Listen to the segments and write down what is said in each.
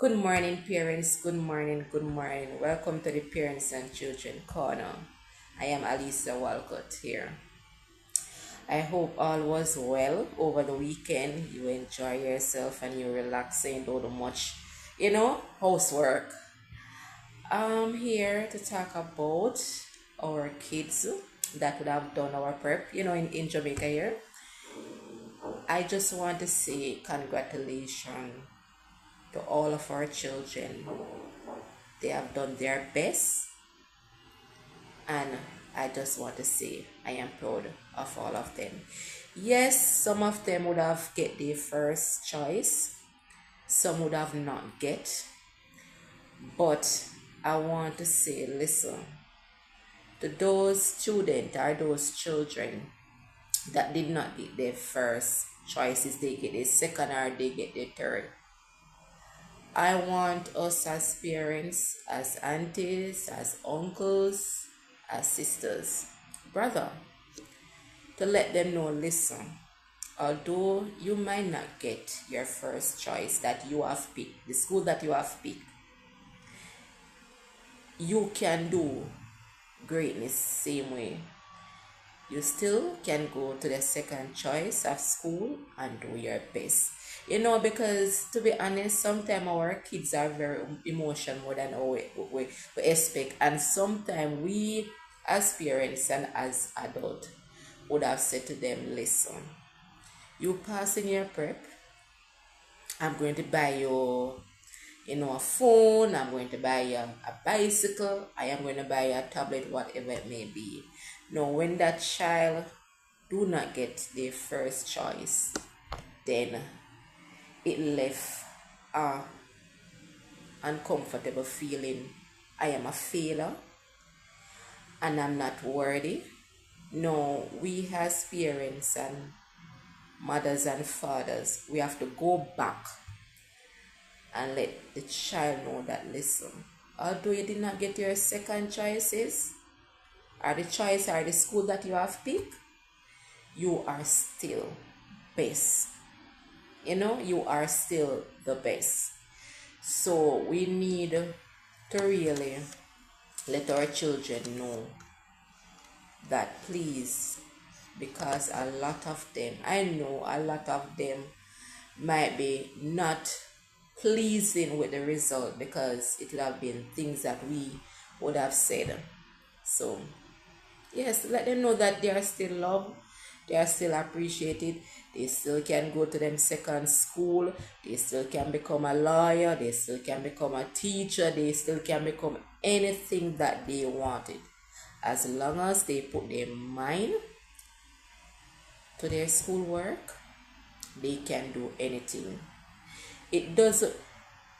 Good morning, parents. Good morning. Good morning. Welcome to the Parents and Children Corner. I am Alisa Walcott here. I hope all was well over the weekend. You enjoy yourself and you're relaxing, don't do much, housework. I'm here to talk about our kids that would have done our prep, in Jamaica here. I just want to say congratulations to all of our children. They have done their best, and I just want to say I am proud of all of them. Yes, some of them would have get their first choice, some would have not get, but I want to say, listen, to those students or those children that did not get their first choices, they get their second or they get their third. I want us as parents, as aunties, as uncles, as sisters, brother, to let them know, listen, although you might not get your first choice that you have picked, the school that you have picked, you can do greatness same way. You still can go to the second choice of school and do your best. Because to be honest, sometimes our kids are very emotional more than we expect. And sometimes we, as parents and as adults, would have said to them, listen, you passing your prep, I'm going to buy you, a phone, I'm going to buy you a bicycle, I am going to buy you a tablet, whatever it may be. No, when that child do not get their first choice, then it left a uncomfortable feeling. I am a failure and I'm not worthy. No, we as parents and mothers and fathers, we have to go back and let the child know that, listen, although you did not get your second choices or the choice or the school that you have picked, you are still best. You are still the best. So we need to really let our children know that, please, because a lot of them, I know a lot of them might be not pleasing with the result because it would have been things that we would have said. So yes, let them know that they are still loved, they are still appreciated, they still can go to them second school, they still can become a lawyer, they still can become a teacher, they still can become anything that they wanted. As long as they put their mind to their schoolwork, they can do anything. It does,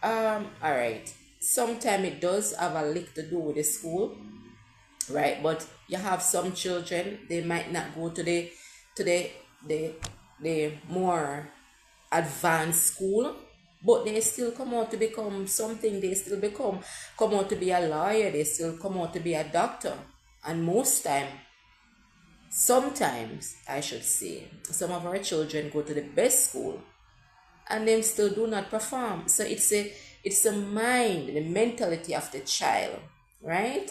alright, sometimes it does have a lick to do with the school, right? But you have some children, they might not go to the more advanced school, but they still come out to become something. They still come out to be a lawyer, they still come out to be a doctor. And sometimes I should say, some of our children go to the best school and them still do not perform. So it's a mind, the mentality of the child, right?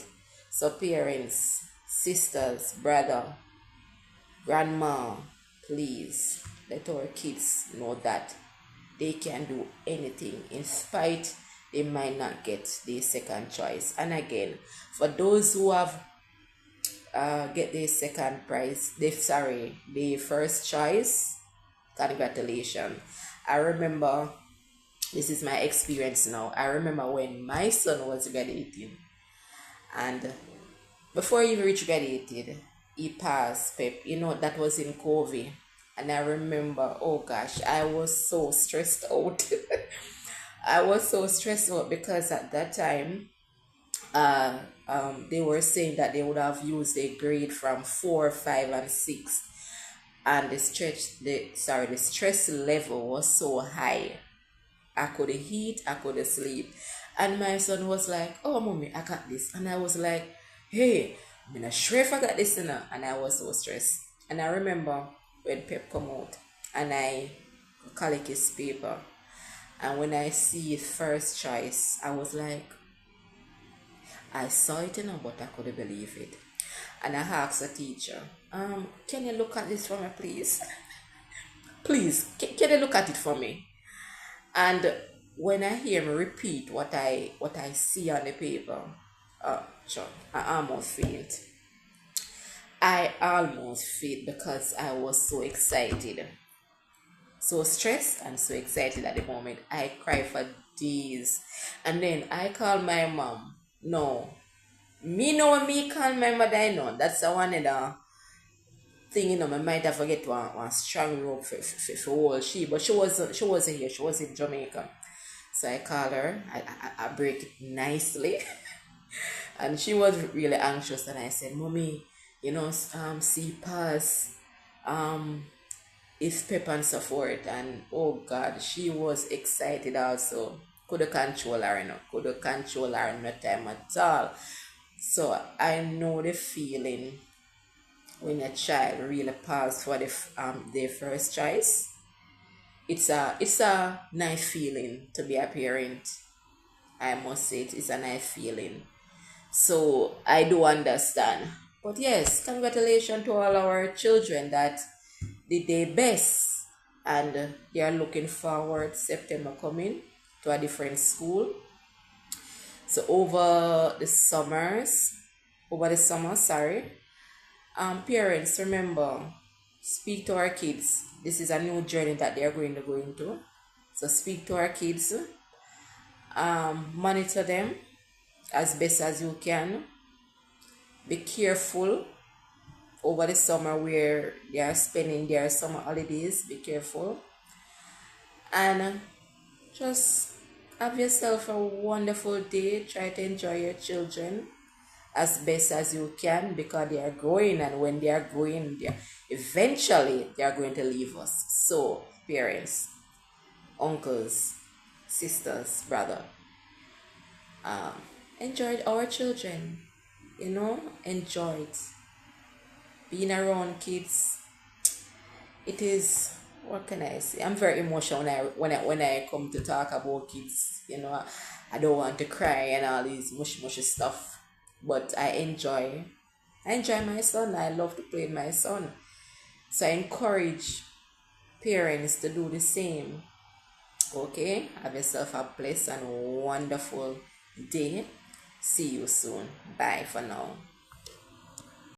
So parents, sisters, brother, grandma, please let our kids know that they can do anything in spite they might not get the second choice. And again, for those who have get the second prize, the first choice, congratulations. I remember, this is my experience now. I remember when my son was graduating, and before he reached graduated, he passed PEP. That was in COVID. And I remember, oh gosh, I was so stressed out. I was so stressed out because at that time, they were saying that they would have used a grade from 4, 5, and 6, and the stress level was so high. I couldn't eat, I couldn't sleep, and my son was like, "Oh, mommy, I got this," and I was like, "Hey, I'm not sure if I got this enough," and I was so stressed. And I remember when PEP come out, and I collect his paper, And when I see it first choice, I was like, I saw it, but I couldn't believe it. And I asked the teacher, can you look at this for me, please? Please, can you look at it for me? And when I hear him repeat what I see on the paper, sure, I almost faint. I almost faint because I was so excited, so stressed and so excited at the moment. I cried for days, and then I called my mom. No, me call my mother. I know that's the one in the thing. I might have forget one strong rope for all she, but she wasn't here. She was in Jamaica. So I called her. I break it nicely, and she was really anxious. And I said, "Mommy, see pass, is PEP and so forth." And oh God, she was excited also. Couldn't control her, couldn't control her no time at all. So I know the feeling when a child really pass for their first choice. It's a nice feeling to be a parent. I must say it's a nice feeling. So I do understand. But yes, congratulations to all our children that did their best, and they are looking forward September coming to a different school. So over the summer, sorry, parents, remember, speak to our kids. This is a new journey that they are going to go into. So speak to our kids, monitor them as best as you can. Be careful over the summer where they are spending their summer holidays. Be careful, and just have yourself a wonderful day. Try to enjoy your children as best as you can, because they are growing, and when they are growing, eventually they are going to leave us. So parents, uncles, sisters, brother, enjoy our children. Enjoy it. Being around kids, it is, what can I say? I'm very emotional when I come to talk about kids. I don't want to cry and all these mushy stuff, but I enjoy my son. I love to play with my son. So I encourage parents to do the same. Okay? Have yourself a blessed and wonderful day. See you soon. Bye for now.